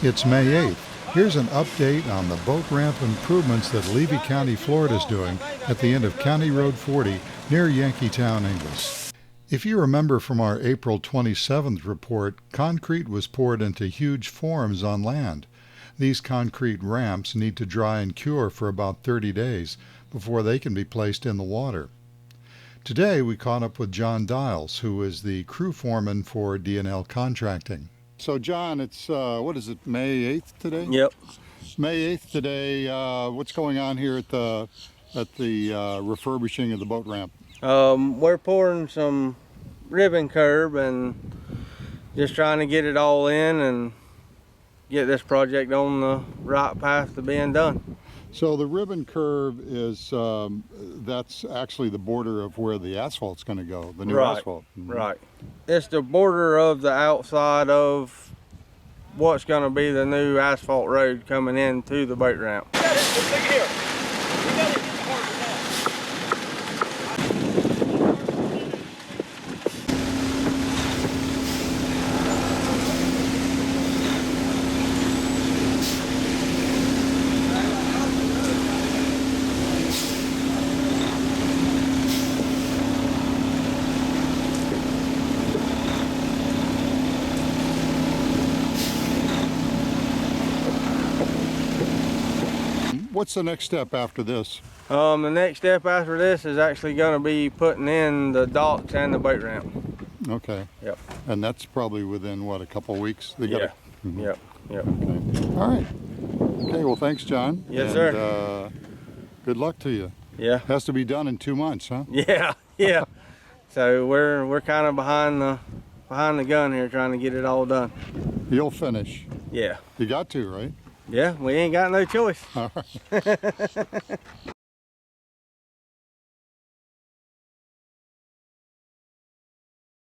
It's May 8th. Here's an update on the boat ramp improvements that Levy County, Florida is doing at the end of County Road 40 near Yankeetown-Inglis. If you remember from our April 27th report, concrete was poured into huge forms on land. These concrete ramps need to dry and cure for about 30 days before they can be placed in the water. Today we caught up with John Dials, who is the crew foreman for D&L Contracting. So John, it's what is it, May 8th today? Yep. May 8th today. What's going on here at the refurbishing of the boat ramp? We're pouring some ribbon curb and just trying to get it all in and get this project on the right path to being done. So the ribbon curve is, that's actually the border of where the asphalt's going to go, the new asphalt. Mm-hmm. Right. It's the border of the outside of what's going to be the new asphalt road coming into the boat ramp. What's the next step after this? The next step after this is actually going to be putting in the docks and the boat ramp. Okay. Yep. And that's probably within, what, a couple of weeks? They Yeah. Mm-hmm. Yep. Yep. Okay. All right. Okay, well, thanks, John. Yes, and, sir. Good luck to you. Yeah. Has to be done in 2 months, huh? Yeah. Yeah. So we're kind of behind the gun here, trying to get it all done. You'll finish. Yeah. You got to, right? Yeah. We ain't got no choice. All right.